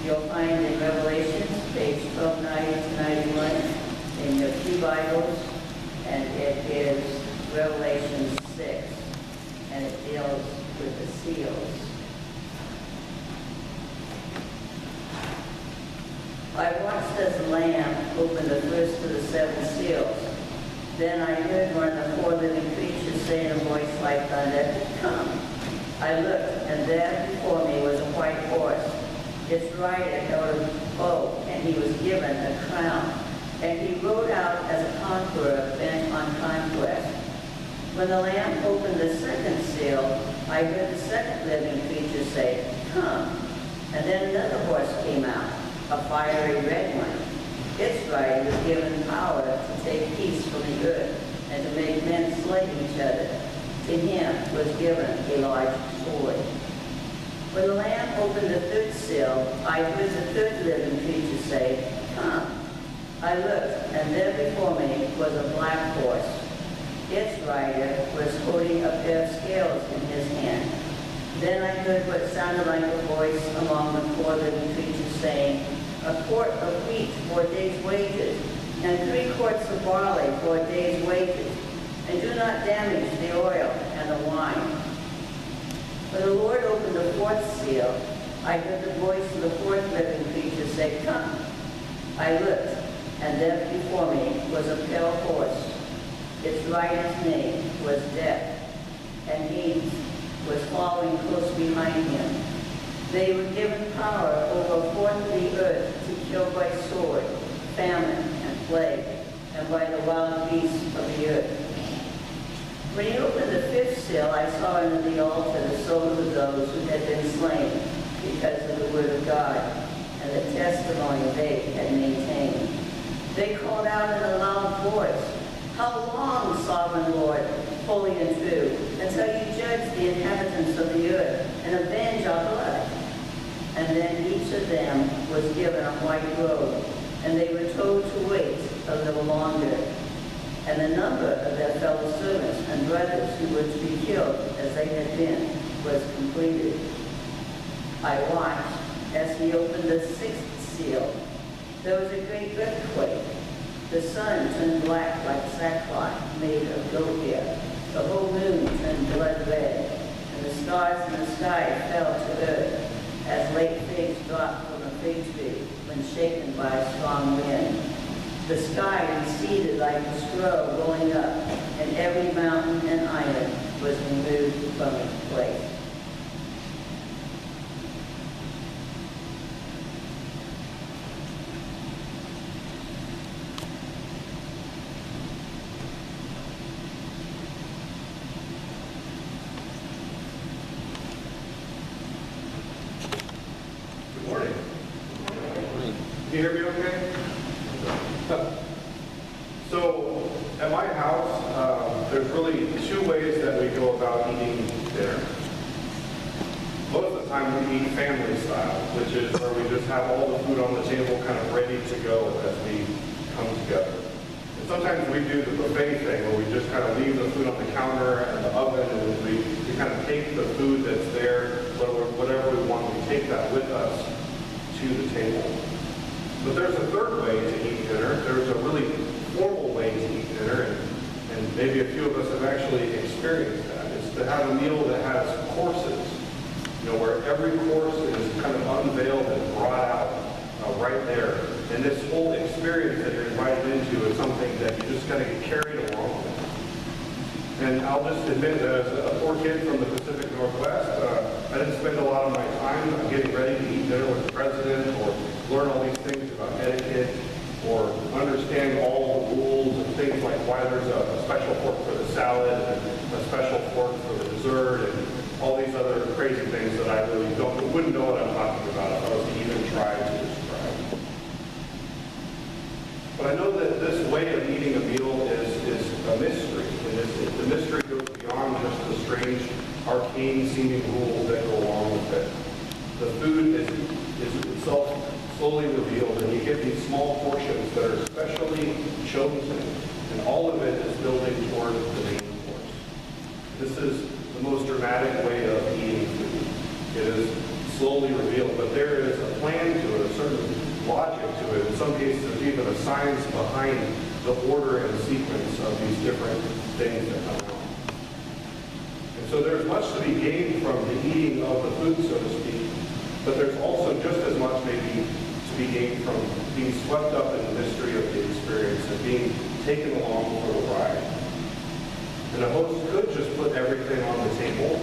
you'll find in Revelation, page 1290 to 91, in your few Bibles, and it is Revelation 6, and it deals with the seals. I watched as the Lamb opened the first of the 7 seals. Then I heard one of the 4 living creatures say in a voice like thunder, "Come." I looked, and there before me was a white horse. Its rider held a bow, and he was given a crown. And he rode out as a conqueror bent on conquest. When the Lamb opened the 2nd seal, I heard the 2nd living creature say, "Come." And then another horse came out, a fiery red one. Its rider was given power to take peace from the earth and to make men slay each other. To him was given a large sword. When the Lamb opened the 3rd seal, I heard the 3rd living creature say, "Come." I looked, and there before me was a black horse. Its rider was holding a pair of scales in his hand. Then I heard what sounded like a voice among the 4 living creatures saying, "A quart of wheat for a day's wages, and 3 quarts of barley for a day's wages, and do not damage the oil and the wine." When the Lord opened the 4th seal, I heard the voice of the 4th living creature say, "Come." I looked, and there before me was a pale horse. Its rider's name was Death, and Hades was following close behind him. They were given power over 1/4 of the earth to kill by sword, famine, and plague, and by the wild beasts of the earth. When he opened the 5th seal, I saw under the altar the souls of those who had been slain because of the word of God and the testimony they had maintained. They called out in a loud voice, "How long, sovereign Lord, holy and true, until you judge the inhabitants of the earth and avenge our blood?" And then each of them was given a white robe, and they were told to wait a little longer. And the number of their fellow servants and brothers who were to be killed as they had been was completed. I watched as he opened the 6th seal. There was a great earthquake. The sun turned black like sackcloth made of goat hair. The whole moon turned blood red, and the stars in the sky fell to earth as late figs drop from a fig tree when shaken by a strong wind. The sky receded like a scroll going up, and every mountain and island was removed from its place. Good morning. Can you hear me okay? So, at my house, there's really 2 ways that we go about eating dinner. Most of the time we eat family style, which is where we just have all the food on the table kind of ready to go as we come together. And sometimes we do the buffet thing where we just kind of leave the food on the counter and the oven, and we kind of take the food that's there, whatever we want, we take that with us to the table. But there's a 3rd way to eat dinner. There's a really formal way to eat dinner, and maybe a few of us have actually experienced that. It's to have a meal that has courses, where every course is kind of unveiled and brought out right there. And this whole experience that you're invited into is something that you just kind of get carried along with. And I'll just admit that as a poor kid from the Pacific Northwest, I didn't spend a lot of my time getting ready to eat dinner with the president or learn all these things about etiquette or understand all the rules and things like why there's a special fork for the salad and a special fork for the dessert and all these other crazy things that I really wouldn't know what I'm talking about if I was to even try to describe. But I know that this way of eating a meal is a mystery, and the mystery goes beyond just the strange, arcane seeming rules that go along with it. The food is itself slowly revealed, and you get these small portions that are specially chosen, and all of it is building toward the main course. This is the most dramatic way of eating food. It is slowly revealed, but there is a plan to it, a certain logic to it. In some cases, there's even a science behind the order and sequence of these different things that come out. And so there's much to be gained from the eating of the food, so to speak, but there's also just as much maybe to be gained from being swept up in the mystery of the experience and being taken along for the ride. And a host could just put everything on the table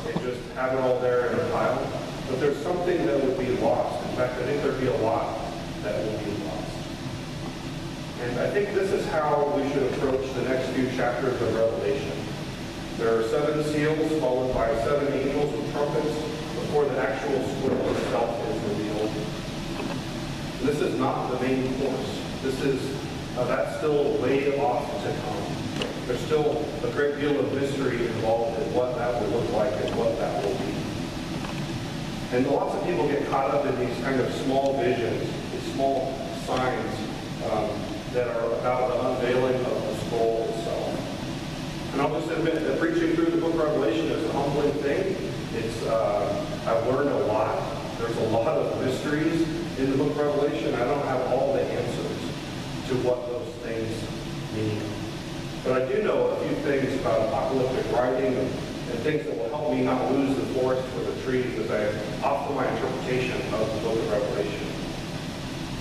and just have it all there in a pile, but there's something that would be lost. In fact, I think there'd be a lot that would be lost. And I think this is how we should approach the next few chapters of Revelation. There are 7 seals followed by 7 angels with trumpets before the actual scroll itself is revealed. And this is not the main course. This is, that's still way off to come. There's still a great deal of mystery involved in what that will look like and what that will be. And lots of people get caught up in these kind of small visions, these small signs that are about the unveiling of the scroll itself. And I'll just admit that preaching through the book of Revelation is a humbling thing. I've learned a lot. There's a lot of mysteries in the book of Revelation. I don't have all the answers to what those things mean. But I do know a few things about apocalyptic writing and things that will help me not lose the forest for the trees as I offer my interpretation of the book of Revelation.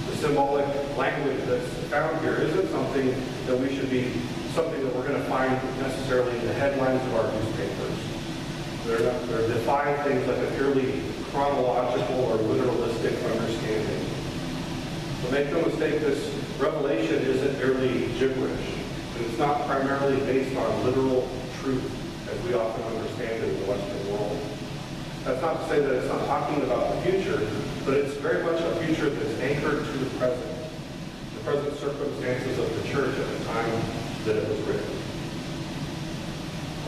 The symbolic language that's found here isn't something that we should be, something that we're going to find necessarily in the headlines of our newspapers. They're defying things like a purely chronological or literalistic understanding. But make no mistake, this Revelation isn't merely gibberish. And it's not primarily based on literal truth, as we often understand it in the Western world. That's not to say that it's not talking about the future, but it's very much a future that's anchored to the present circumstances of the church at the time that it was written.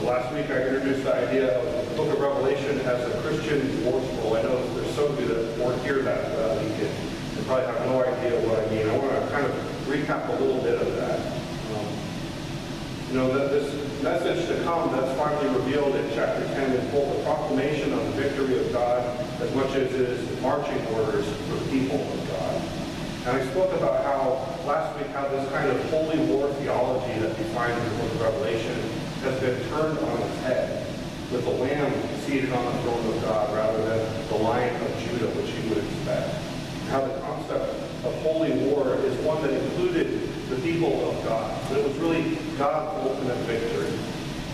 Last week I introduced the idea of the book of Revelation as a Christian war scroll. I know there's some of you that weren't here that weekend and probably have no idea what I mean. I want to kind of recap a little bit of that. That this message to come that's finally revealed in chapter 10 is both a proclamation of the victory of God as much as it is marching orders for the people of God. And I spoke about last week how this kind of holy war theology that we find in the book of Revelation has been turned on its head with the Lamb seated on the throne of God rather than the Lion of Judah, which you would expect. How the concept of holy war is one that included the people of God. So it was really God's ultimate victory,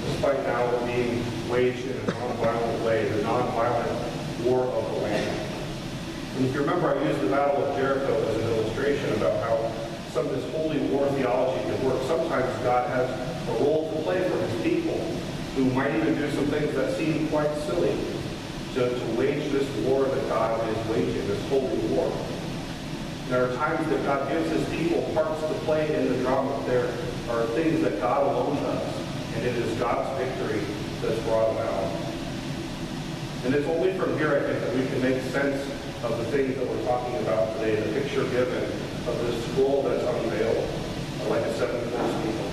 despite now it being waged in a nonviolent way, the nonviolent war of the Lamb. And if you remember, I used the Battle of Jericho as an illustration about how some of this holy war theology can work. Sometimes God has a role to play for his people who might even do some things that seem quite silly to wage this war that God is waging, this holy war. There are times that God gives his people parts to play in the drama. There are things that God alone does, and it is God's victory that's brought about. And it's only from here, I think, that we can make sense of the things that we're talking about today, the picture given of this scroll that's unveiled, like a 7-fourth meal.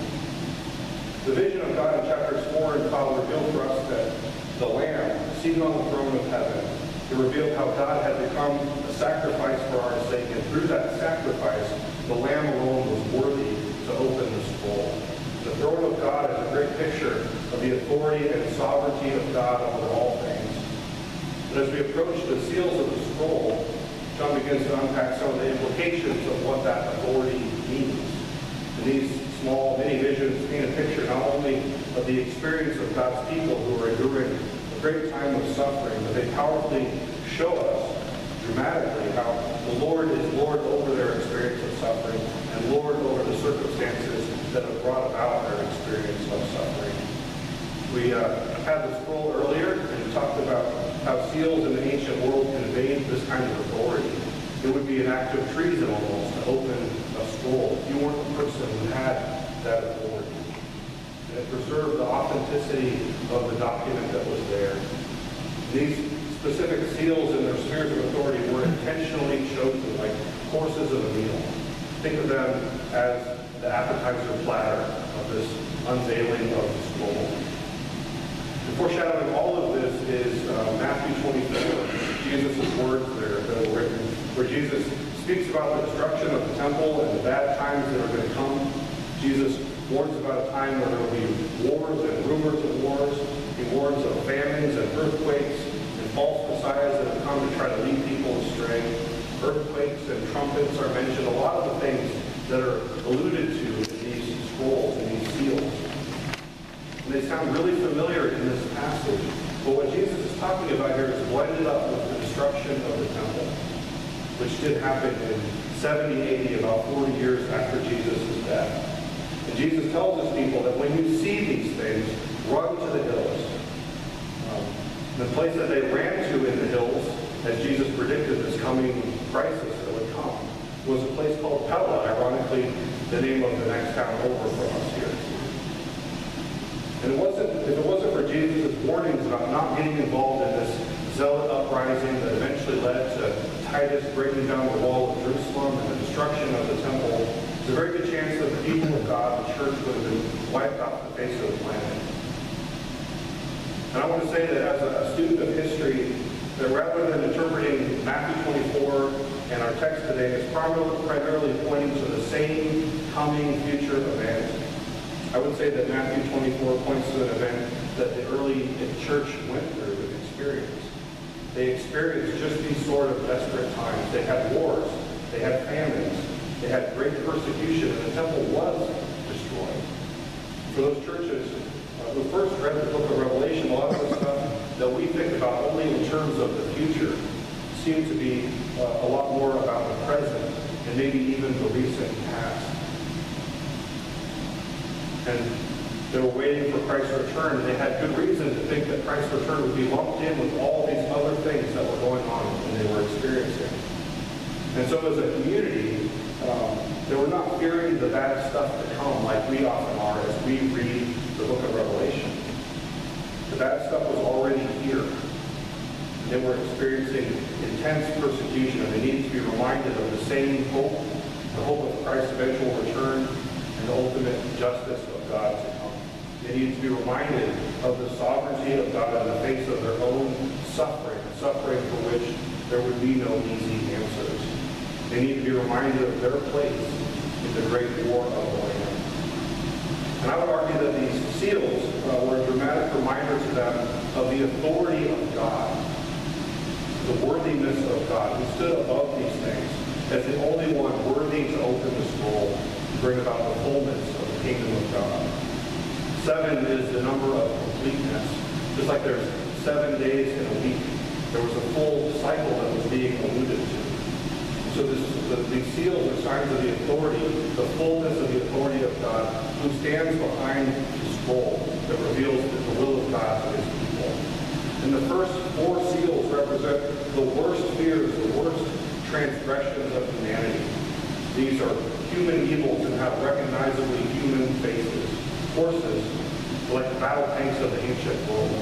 The vision of God in chapters 4 and 5 revealed for us that the Lamb, seated on the throne of heaven, it revealed how God had become a sacrifice for our sake, and through that sacrifice, the Lamb alone was worthy to open the scroll. The throne of God is a great picture of the authority and sovereignty of God over all things. But as we approach the seals of the scroll, John begins to unpack some of the implications of what that authority means. And these small mini-visions paint a picture not only of the experience of God's people who are enduring a great time of suffering, but they powerfully show us dramatically how the Lord is Lord over their experience of suffering and Lord over the circumstances that have brought about their experience of suffering. We had the scroll earlier and talked about how seals in the ancient world conveyed this kind of authority. It would be an act of treason almost to open a scroll if you weren't the person who had that authority. And it preserved the authenticity of the document that was there. These specific seals and their spheres of authority were intentionally chosen like courses of a meal. Think of them as the appetizer platter of this unveiling of the scroll. And foreshadowing all of this is Matthew 24. Jesus' words there that are written, where Jesus speaks about the destruction of the temple and the bad times that are going to come. Jesus warns about a time where there will be wars and rumors of wars. He warns of famines and earthquakes and false messiahs that have come to try to lead people astray. Earthquakes and trumpets are mentioned, a lot of the things that are alluded to in these scrolls and these seals. And they sound really familiar in this passage. But what Jesus is talking about here is blended up with the destruction of the temple, which did happen in 70 AD, about 40 years after Jesus' death. And Jesus tells his people that when you see these things, run to the hills. The place that they ran to in the hills, as Jesus predicted this coming crisis that would come, was a place called Pella, ironically the name of the next town over from us here. And if it wasn't for Jesus' warnings about not getting involved in this zealot uprising that eventually led to Titus breaking down the wall of Jerusalem and the destruction of the temple, there's a very good chance that the people of God, the church, would have been wiped off the face of the planet. And I want to say that as a student of history, that rather than interpreting Matthew 24 and our text today, it's primarily pointing to the same coming future event. I would say that Matthew 24 points to an event that the early church went through and experienced. They experienced just these sort of desperate times. They had wars, they had famines, they had great persecution, and the temple was destroyed. For those churches who first read the book of Revelation, a lot of the stuff that we think about only in terms of the future seemed to be a lot more about the present and maybe even the recent past. And they were waiting for Christ's return, and they had good reason to think that Christ's return would be lumped in with all these other things that were going on and they were experiencing. And so as a community, they were not fearing the bad stuff to come like we often are as we read the book of Revelation. The bad stuff was already here. They were experiencing intense persecution, and they needed to be reminded of the same hope, the hope of Christ's eventual return and the ultimate justice of God to come. They needed to be reminded of the sovereignty of God in the face of their own suffering, suffering for which there would be no easy answers. They need to be reminded of their place in the great war of the Lamb. And I would argue that these seals were a dramatic reminder to them of the authority of God, the worthiness of God, who stood above these things as the only one worthy to open the scroll and bring about the fullness of the kingdom of God. 7 is the number of completeness. Just like there's 7 days in a week, there was a full cycle that was being alluded to. So these seals are signs of the authority, the fullness of the authority of God, who stands behind the scroll that reveals the will of God to his people. And the first 4 seals represent the worst fears, the worst transgressions of humanity. These are human evils that have recognizably human faces. Horses, like the battle tanks of the ancient world.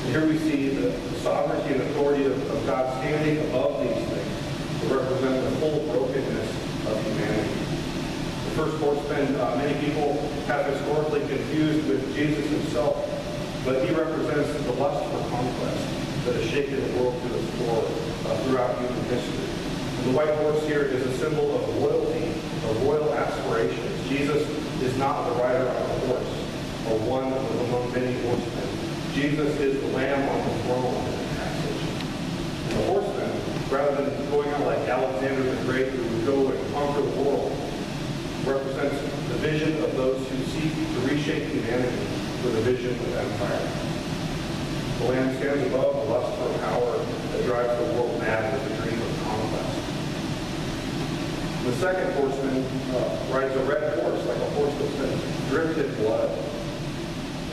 And here we see the sovereignty and authority of God standing above these things to represent the full brokenness of humanity. The first horseman, many people have historically confused with Jesus himself, but he represents the lust for conquest that has shaken the world to its core throughout human history. And the white horse here is a symbol of royalty, of royal aspirations. Jesus is not the rider on a horse, or one among many horsemen. Jesus is the Lamb on the throne in the passage. And the horseman, rather than going out like Alexander the Great, who would go and conquer the world, represents the vision of those who seek to reshape humanity with a vision of empire. The Lamb stands above the lust for power that drives the world mad with the dream of conquest. The second horseman rides a red horse, like a horse that's been dripped in blood.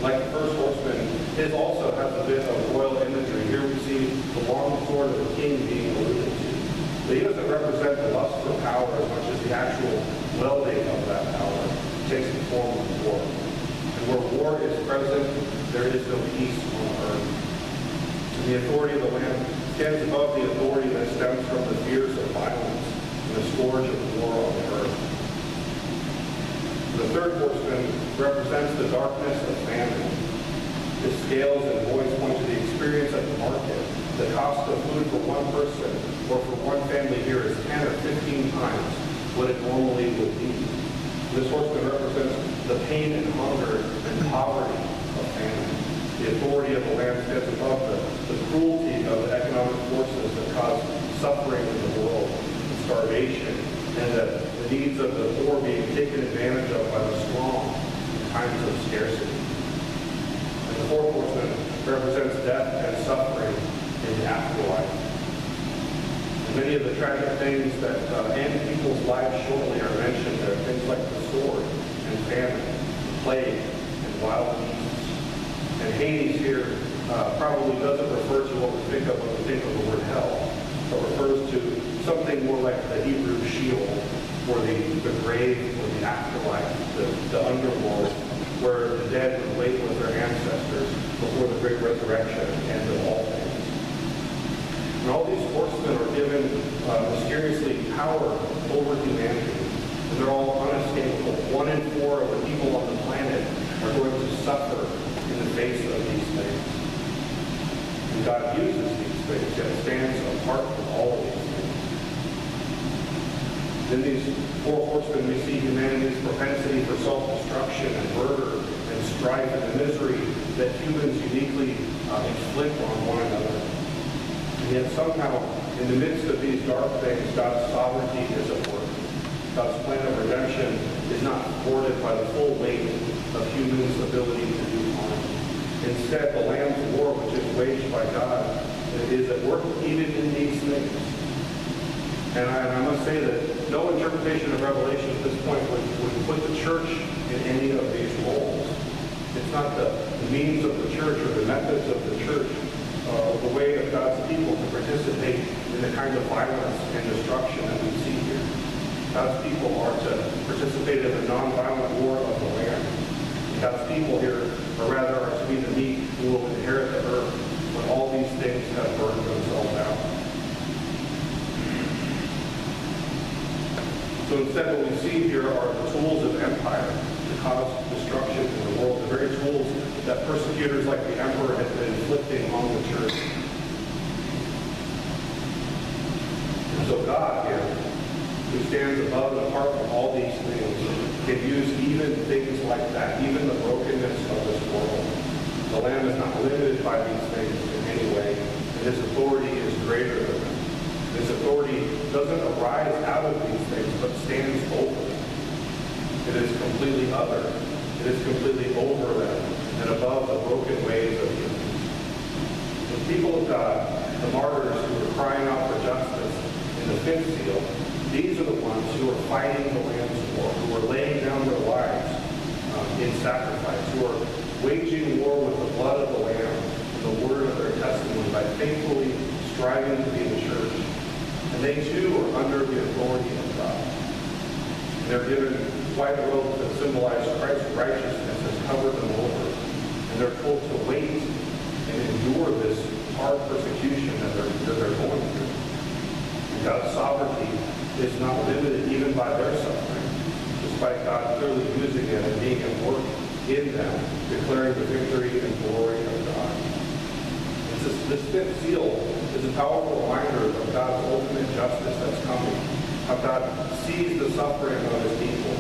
Like the first horseman, his also has a bit of royal imagery. Here we see the long sword of the king being alluded to. But he doesn't represent the lust for power as much as the actual welding of that power. It takes the form of war. And where war is present, there is no peace on earth. And the authority of the Lamb stands above the authority that stems from the fears of violence and the scourge of war on the earth. The third horseman represents the darkness of famine. His scales and voice point to the experience of the market The cost of food for one person or for one family here is 10 or 15 times what it normally would be. This horseman represents the pain and hunger and poverty of famine. The authority of the Lamb stands above the cruelty of the economic forces that cause suffering in the world, and starvation, and the needs of the poor being taken advantage of by the strong in times of scarcity. And the fourth horseman represents death and suffering in the afterlife. And many of the tragic things that end people's lives shortly are mentioned there, things like the sword and famine, plague, and wild beasts. And Hades here probably doesn't refer to what we think of when we think of the word hell, but refers to something more like the Hebrew Sheol, or the grave, or the afterlife, the underworld, where the dead would wait with their ancestors before the great resurrection and of all things. And all these horsemen are given mysteriously power over humanity. And they're all unescapable. 1 in 4 of the people on the planet are going to suffer in the face of these things. And God uses these things and stands apart from all of these things. In these 4 horsemen, we see humanity's propensity for self-destruction and murder and strife and the misery that humans uniquely inflict on one another. And yet somehow, in the midst of these dark things, God's sovereignty is at work. God's plan of redemption is not thwarted by the full weight of humans' ability to do harm. Instead, the Lamb's war, which is waged by God, is at work even in these things. And I must say that no interpretation of Revelation at this point would put the church in any of these roles. It's not the means of the church or the methods of the church or the way of God's people to participate in the kind of violence and destruction that we see here. God's people are to participate in the nonviolent war of the Lamb. God's people here are to be the meek who will inherit the earth when all these things have burned themselves out. So instead, what we see here are the tools of empire to cause destruction in the world, the very tools that persecutors like the emperor had been inflicting on the church. And so God here, who stands above and apart from all these things, can use even things like that, even the brokenness of this world. The Lamb is not limited by these things in any way, and his authority is greater than them. His authority doesn't arise out of these things, but stands over them. It is completely other. It is completely over them and above the broken ways of humans. The people of God, the martyrs who are crying out for justice in the 5th seal, these are the ones who are fighting the Lamb's war, who are laying down their lives in sacrifice, who are waging war with the blood of the Lamb and the word of their testimony by faithfully striving to be the church. And they too are under the authority of God. And they're given white robes that symbolize Christ's righteousness has covered them over. And they're told to wait and endure this hard persecution that they're going through. And God's sovereignty is not limited even by their suffering, despite God clearly using it and being at work in them, declaring the victory and glory of God. This 5th seal is a powerful reminder of God's ultimate justice that's coming, how God sees the suffering of his people,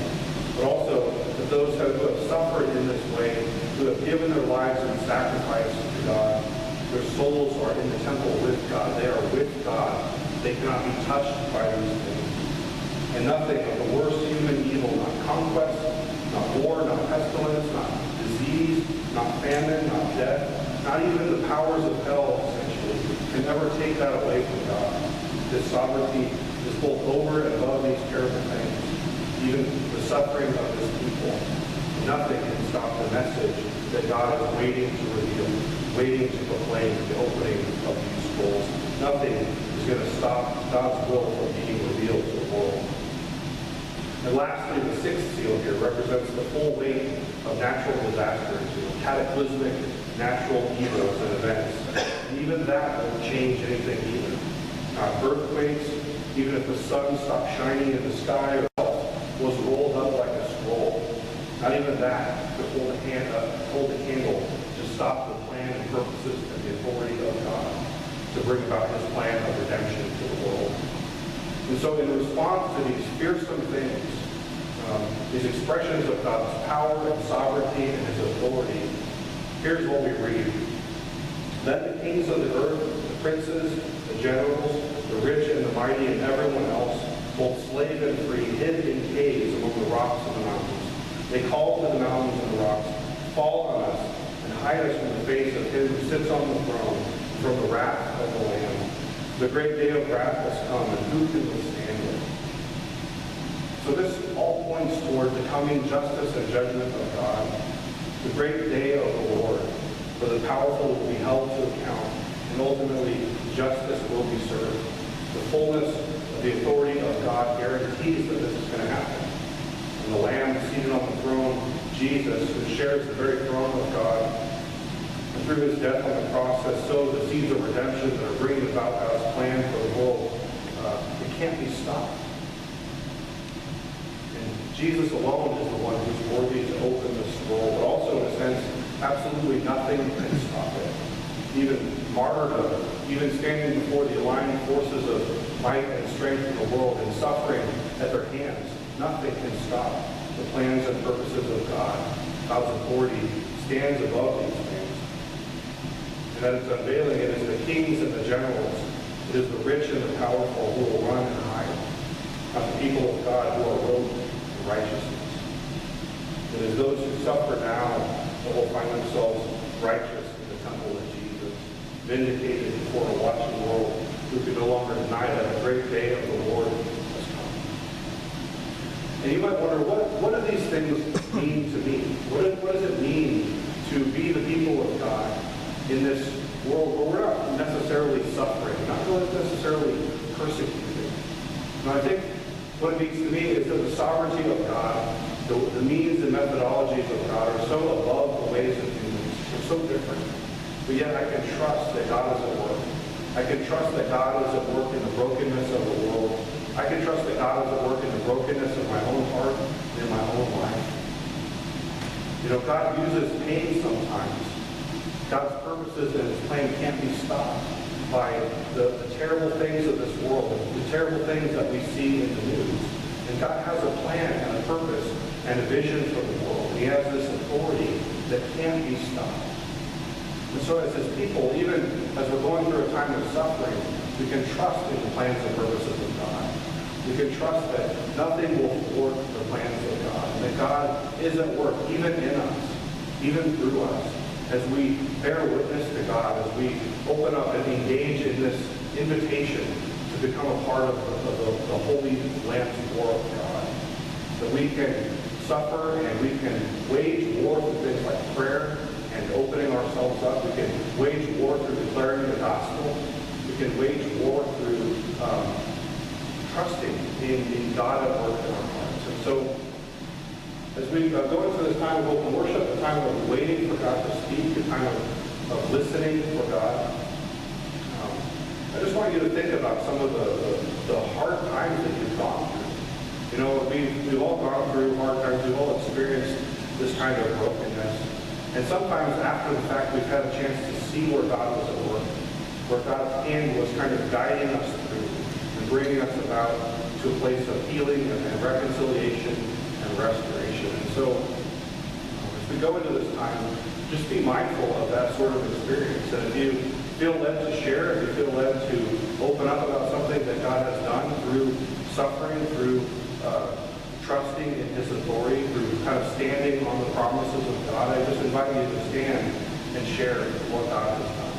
but also that those who have suffered in this way, who have given their lives in sacrifice to God, their souls are in the temple with God. They are with God. They cannot be touched by these things. And nothing of the worst human evil, not conquest, not war, not pestilence, not disease, not famine, not death, not even the powers of hell, essentially, can ever take that away from God. His sovereignty is both over and above these terrible things, even the suffering of his people. Nothing can stop the message that God is waiting to reveal, waiting to proclaim the opening of these scrolls. Nothing is going to stop God's will from being revealed to the world. And lastly, the 6th seal here represents the full weight of natural disasters, cataclysmic natural evils and events. And even that won't change anything either. Earthquakes, even if the sun stopped shining in the sky or else was rolled up like a scroll. Not even that could hold a candle to stop the plan and purposes and the authority of God. to bring about his plan of redemption to the world. And so in response to these fearsome things, these expressions of God's power and sovereignty and his authority, here's what we read. Let the kings of the earth, the princes, the generals, the rich and the mighty, and everyone else, both slave and free, hid in caves among the rocks and the mountains. They called to the mountains and the rocks, fall on us, and hide us from the face of him who sits on the throne, from the wrath of the Lamb. The great day of wrath has come, and who can withstand it? So this all points toward the coming justice and judgment of God, the great day of the Lord, where the powerful will be held to account, and ultimately justice will be served. The fullness of the authority of God guarantees that this is going to happen. And the Lamb seated on the throne, Jesus, who shares the very throne of God, and through his death on the cross has sowed the seeds of redemption that are bringing about God's plan for the world. It can't be stopped. And Jesus alone is the one who's worthy to open the scroll, but also in a sense, absolutely nothing can stop it. Even martyrdom, even standing before the aligned forces of might and strength in the world and suffering at their hands, nothing can stop the plans and purposes of God. God's authority stands above these things. And at its unveiling, it is the kings and the generals, it is the rich and the powerful who will run and hide, not the people of God who are robed in righteousness. It is those who suffer now that will find themselves righteous in the temple of Jesus, vindicated before a watching world who can no longer deny that the great day of the Lord has come. And you might wonder, what do these things mean to me? What does it mean to be the people of God in this world where we're not necessarily suffering, not really necessarily persecuted? And I think what it means to me is that the sovereignty of God, the means and methodologies of God are so above the ways of humans. They're so different. But yet I can trust that God is at work. I can trust that God is at work in the brokenness of the world. I can trust that God is at work in the brokenness of my own heart and in my own life. You know, God uses pain sometimes. God's purposes and his plan can't be stopped by the terrible things of this world, the terrible things that we see in the news. And God has a plan and a purpose and a vision for the world. He has this authority that can't be stopped. And so as his people, even as we're going through a time of suffering, we can trust in the plans and purposes of God. We can trust that nothing will thwart the plans of God, and that God is at work even in us, even through us, as we bear witness to God, as we open up and engage in this invitation to become a part of the holy Lamb's war of God. That we can suffer and we can wage war through things like prayer and opening ourselves up. We can wage war through declaring the gospel. We can wage war through trusting in God at work in our hearts. And so, as we go into this time of open worship, a time of waiting for God to speak, a time of listening for God, I just want you to think about some of the hard times that you've gone through. You know, we've all gone through hard times. We've all experienced this kind of brokenness. And sometimes after the fact, we've had a chance to see where God was at work, where God's hand was kind of guiding us through and bringing us about to a place of healing and reconciliation and restoration. And so, as we go into this time, just be mindful of that sort of experience. And if you feel led to share, if you feel led to open up about something that God has done through suffering, through trusting in his authority, through kind of standing on the promises of God, I just invite you to stand and share what God has done.